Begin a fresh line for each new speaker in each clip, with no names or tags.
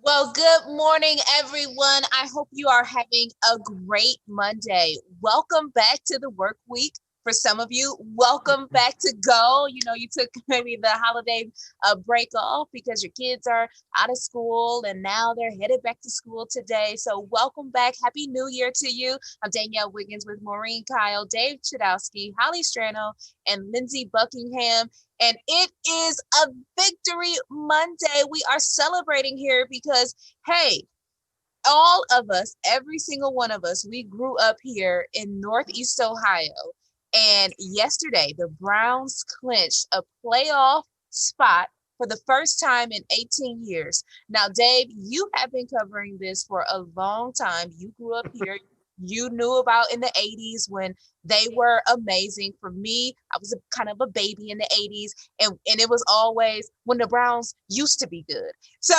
Well, good morning, everyone. I hope you are having a great Monday. Welcome back to the work week. For some of you, welcome back to go. You took maybe the holiday break off because your kids are out of school and now they're headed back to school today. So, welcome back. Happy New Year to you. I'm Danielle Wiggins with Maureen Kyle, Dave Chudowski, Holly Strano, and Lindsay Buckingham. And it is a Victory Monday. We are celebrating here because, hey, all of us, every single one of us, we grew up here in Northeast Ohio. And yesterday, the Browns clinched a playoff spot for the first time in 18 years. Now, Dave, you have been covering this for a long time. You grew up here. You knew about in the 80s when they were amazing. For me, I was kind of a baby in the 80s, and it was always when the Browns used to be good. So,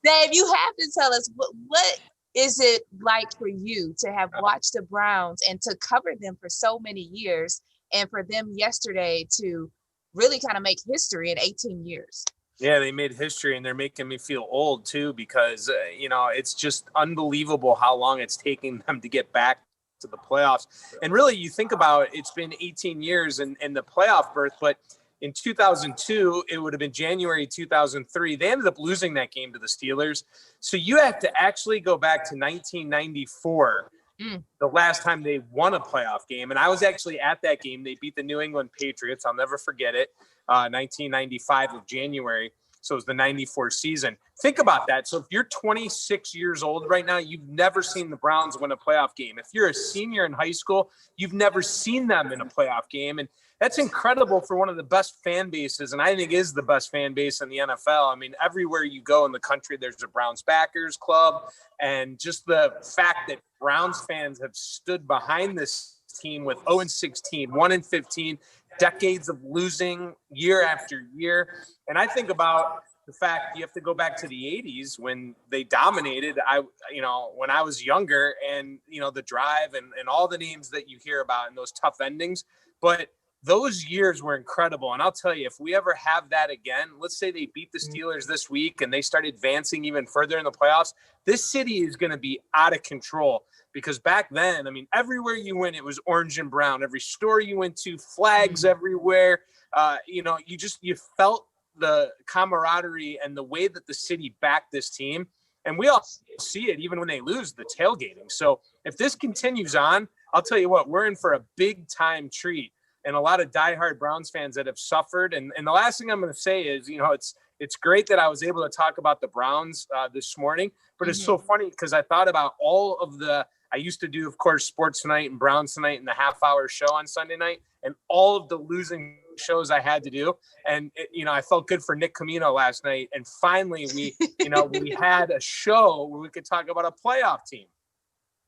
Dave, you have to tell us what is it like for you to have watched the Browns and to cover them for so many years, and for them yesterday to really kind of make history in 18 years?
Yeah, they made history, and they're making me feel old too because it's just unbelievable how long it's taking them to get back to the playoffs. And really, you think about it, it's been 18 years and the playoff berth, but in 2002, it would have been January 2003. They ended up losing that game to the Steelers. So you have to actually go back to 1994, the last time they won a playoff game. And I was actually at that game. They beat the New England Patriots. I'll never forget it. 1995 of January. So it was the 94 season. Think about that. So if you're 26 years old right now, you've never seen the Browns win a playoff game. If you're a senior in high school, you've never seen them in a playoff game. And that's incredible for one of the best fan bases, and I think is the best fan base in the NFL. I mean, everywhere you go in the country, there's a Browns backers club. And just the fact that Browns fans have stood behind this team with 0-16, 1-15, decades of losing year after year. And I think about the fact you have to go back to the 80s when they dominated. When I was younger, and the drive and all the names that you hear about and those tough endings. But those years were incredible. And I'll tell you, if we ever have that again, let's say they beat the Steelers this week and they start advancing even further in the playoffs, this city is going to be out of control. Because back then, I mean, everywhere you went, it was orange and brown. Every store you went to, flags everywhere. You felt the camaraderie and the way that the city backed this team. And we all see it even when they lose, the tailgating. So if this continues on, I'll tell you what, we're in for a big time treat. And a lot of diehard Browns fans that have suffered. And the last thing I'm going to say is, it's great that I was able to talk about the Browns this morning, but it's so funny because I thought about all of I used to do, of course, Sports Tonight and Browns Tonight and the half-hour show on Sunday night, and all of the losing shows I had to do. And, I felt good for Nick Camino last night. And finally, we had a show where we could talk about a playoff team.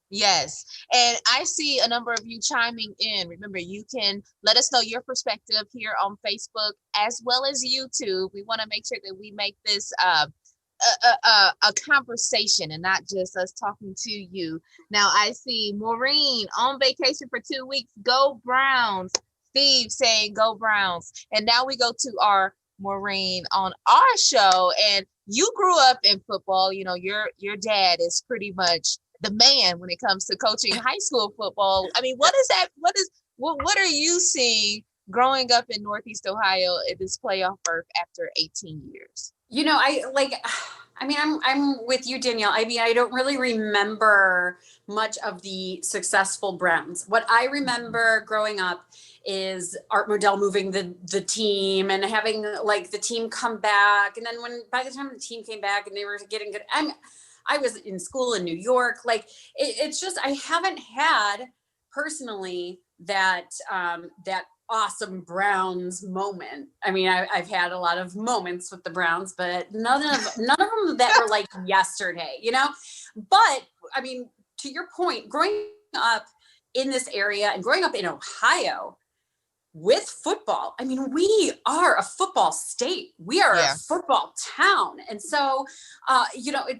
Yes. And I see a number of you chiming in. Remember, you can let us know your perspective here on Facebook as well as YouTube. We want to make sure that we make this a conversation and not just us talking to you. Now, I see Maureen on vacation for 2 weeks. Go Browns. Steve saying go Browns. And now we go to our Maureen on our show. And you grew up in football. Your dad is pretty much the man when it comes to coaching high school football. I mean, what is that? What are you seeing growing up in Northeast Ohio at this playoff berth after 18 years?
I'm with you, Danielle. I mean, I don't really remember much of the successful Browns. What I remember growing up is Art Modell moving the team and having the team come back. And then by the time the team came back and they were getting good, I was in school in New York. It's just, I haven't had personally that awesome Browns moment. I mean, I've had a lot of moments with the Browns, but none of them that were like yesterday, But I mean, to your point, growing up in this area and growing up in Ohio with football, I mean, we are a football state. We are a football town. And so,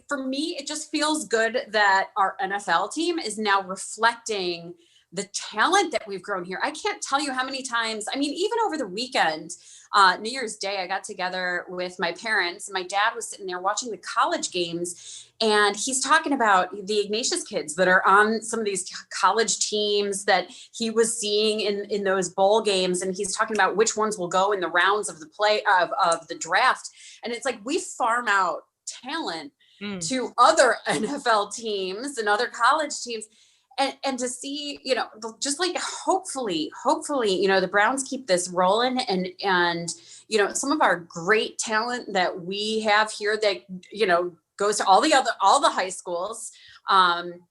for me, it just feels good that our NFL team is now reflecting the talent that we've grown here. I can't tell you how many times, I mean, even over the weekend, New Year's Day, I got together with my parents. My dad was sitting there watching the college games, and he's talking about the Ignatius kids that are on some of these college teams that he was seeing in those bowl games. And he's talking about which ones will go in the rounds of the of the draft. And it's like, we farm out talent to other NFL teams and other college teams. And to see, you know, just like hopefully, you know, the Browns keep this rolling and, you know, some of our great talent that we have here that, you know, goes to all the high schools. I'm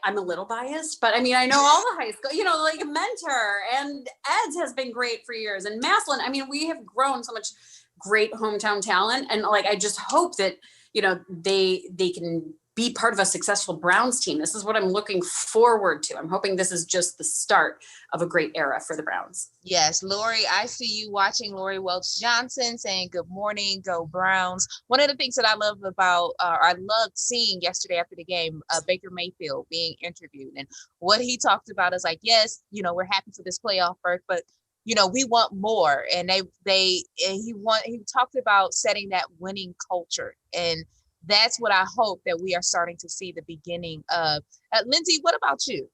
a little biased, but I mean, I know all the high school, you know, like Mentor and Eds has been great for years, and Maslin. I mean, we have grown so much great hometown talent. And like, I just hope that, you know, they can be part of a successful Browns team. This is what I'm looking forward to. I'm hoping this is just the start of a great era for the Browns.
Yes, Lori, I see you watching. Lori Welch Johnson saying good morning, go Browns. One of the things that I love about, I loved seeing yesterday after the game, Baker Mayfield being interviewed, and what he talked about is like, yes, you know, we're happy for this playoff berth, but you know, we want more. And he talked about setting that winning culture, and that's what I hope that we are starting to see the beginning of. Lindsay, what about you?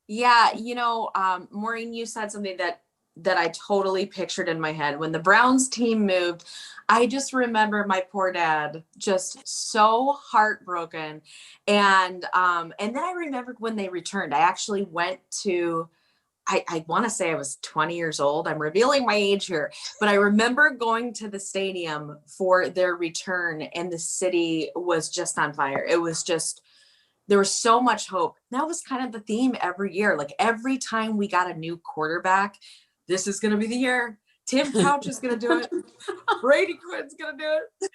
Yeah, you know, Maureen, you said something that I totally pictured in my head. When the Browns team moved, I just remember my poor dad just so heartbroken. And then I remembered when they returned. I actually went to, I want to say I was 20 years old. I'm revealing my age here, but I remember going to the stadium for their return, and the city was just on fire. It was just, there was so much hope. That was kind of the theme every year. Like every time we got a new quarterback, this is going to be the year. Tim Couch is going to do it. Brady Quinn's going to do it.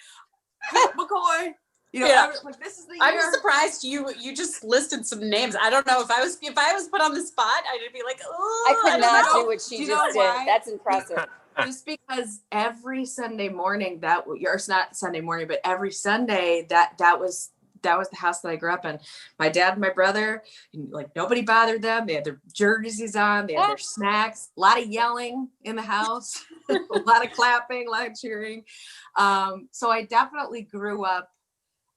Colt McCoy. You know,
Yeah.
like this is the year.
I'm surprised you just listed some names. I don't know if I was put on the spot, I'd be like, oh,
I could not
know.
do what she
Do you
just
know
did.
why?
That's impressive.
Just because every Sunday morning or it's not Sunday morning, but every Sunday that was the house that I grew up in. My dad and my brother, like nobody bothered them. They had their jerseys on, they had their snacks, a lot of yelling in the house, a lot of clapping, a lot of cheering. So I definitely grew up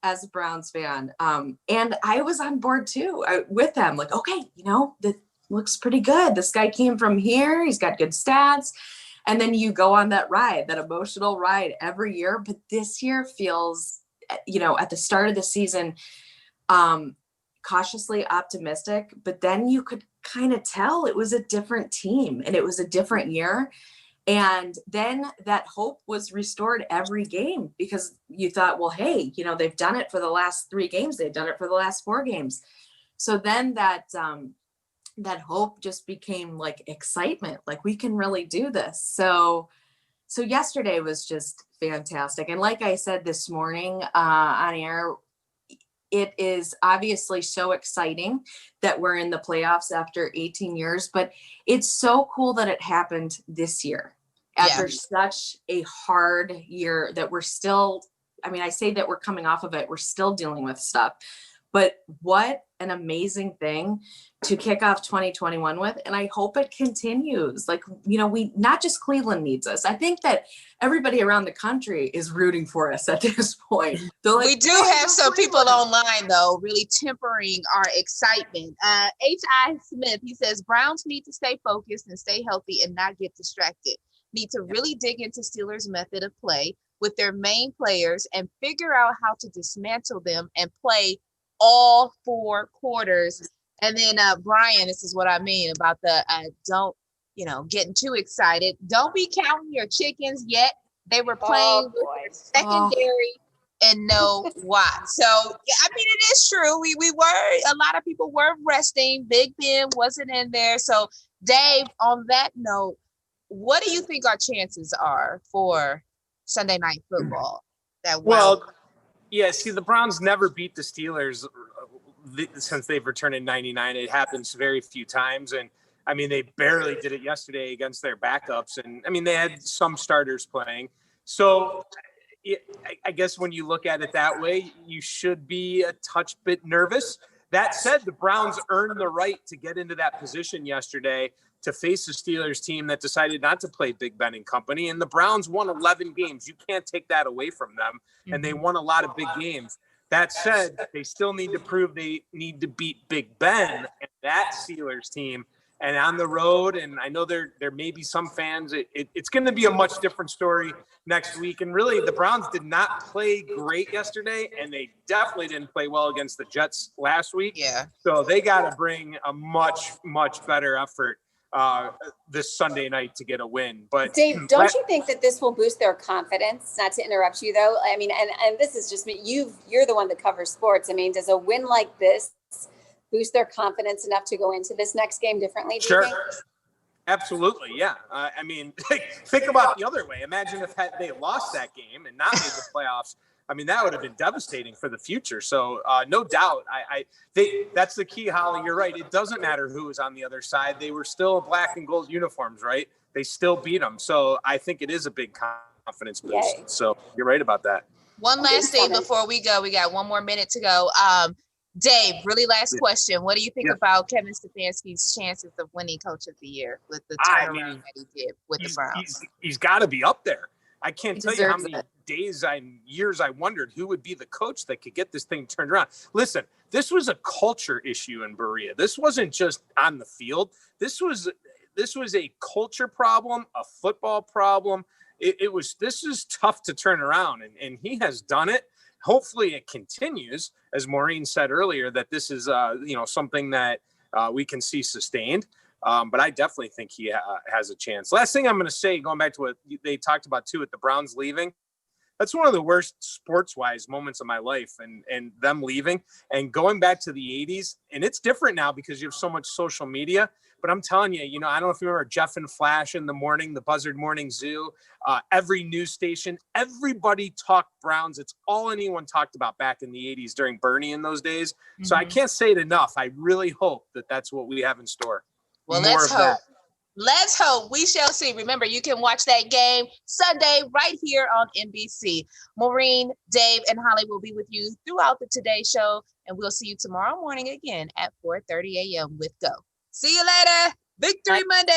as a Browns fan. And I was on board too with them. Like, okay, you know, that looks pretty good. This guy came from here. He's got good stats. And then you go on that ride, that emotional ride every year. But this year feels, you know, at the start of the season, cautiously optimistic, but then you could kind of tell it was a different team and it was a different year. And then that hope was restored every game because you thought, well, hey, you know, they've done it for the last 3 games. They've done it for the last 4 games. So then that hope just became like excitement, like we can really do this. So yesterday was just fantastic. And like I said this morning on air, it is obviously so exciting that we're in the playoffs after 18 years, but it's so cool that it happened this year after such a hard year that we're still, I mean, I say that we're coming off of it, we're still dealing with stuff, but what an amazing thing to kick off 2021 with. And I hope it continues. Like, you know, we, not just Cleveland needs us. I think that everybody around the country is rooting for us at this point. Like,
we do have some people online though, really tempering our excitement. H.I. Smith, he says, Browns need to stay focused and stay healthy and not get distracted. Need to really dig into Steelers' method of play with their main players and figure out how to dismantle them and play all 4 quarters. And then Brian, this is what I mean about the don't, you know, getting too excited. Don't be counting your chickens yet. They were playing secondary and know why. So yeah, I mean, it is true. We were, a lot of people were resting. Big Ben wasn't in there. So Dave, on that note, what do you think our chances are for Sunday Night Football?
Yeah, see, the Browns never beat the Steelers since they've returned in 99. It happens very few times. And I mean, they barely did it yesterday against their backups. And I mean, they had some starters playing. So I guess when you look at it that way, you should be a touch bit nervous That said, the Browns earned the right to get into that position yesterday to face the Steelers team that decided not to play Big Ben and company. And the Browns won 11 games. You can't take that away from them. And they won a lot of big games. That said, they still need to prove they need to beat Big Ben and that Steelers team. And on the road, and I know there may be some fans, it's going to be a much different story next week. And really, the Browns did not play great yesterday, and they definitely didn't play well against the Jets last week.
Yeah.
So they got to bring a much, much better effort this Sunday night to get a win. But
Dave, don't you think that this will boost their confidence? Not to interrupt you, though. I mean, and this is just me. You're the one that covers sports. I mean, does a win like this boost their confidence enough to go into this next game differently? Do you think?
Absolutely, yeah. I mean, think about the other way. Imagine if they lost that game and not made the playoffs. I mean, that would have been devastating for the future. So no doubt, that's the key, Holly. You're right. It doesn't matter who was on the other side. They were still black and gold uniforms, right? They still beat them. So I think it is a big confidence boost.
Yay.
So you're right about that.
One last thing before we go. We got one more minute to go. Dave, really last question. What do you think about Kevin Stefanski's chances of winning Coach of the Year with the turnaround that he did with the Browns?
He's got to be up there. I can't tell you how many
it.
years I wondered who would be the coach that could get this thing turned around. Listen, this was a culture issue in Berea. This wasn't just on the field. This was a culture problem, a football problem. This is tough to turn around, and he has done it. Hopefully it continues, as Maureen said earlier, that this is something that we can see sustained. But I definitely think he has a chance. Last thing I'm going to say, going back to what they talked about too, with the Browns leaving, that's one of the worst sports-wise moments of my life, and them leaving and going back to the 80s. And it's different now because you have so much social media. But I'm telling you, I don't know if you remember Jeff and Flash in the morning, the Buzzard Morning Zoo, every news station, everybody talked Browns. It's all anyone talked about back in the 80s during Bernie in those days. Mm-hmm. So I can't say it enough. I really hope that that's what we have in store.
Well, let's hope. Let's hope. We shall see. Remember, you can watch that game Sunday right here on NBC. Maureen, Dave, and Holly will be with you throughout the Today Show, and we'll see you tomorrow morning again at 4:30 a.m. with Go. See you later. Victory Monday.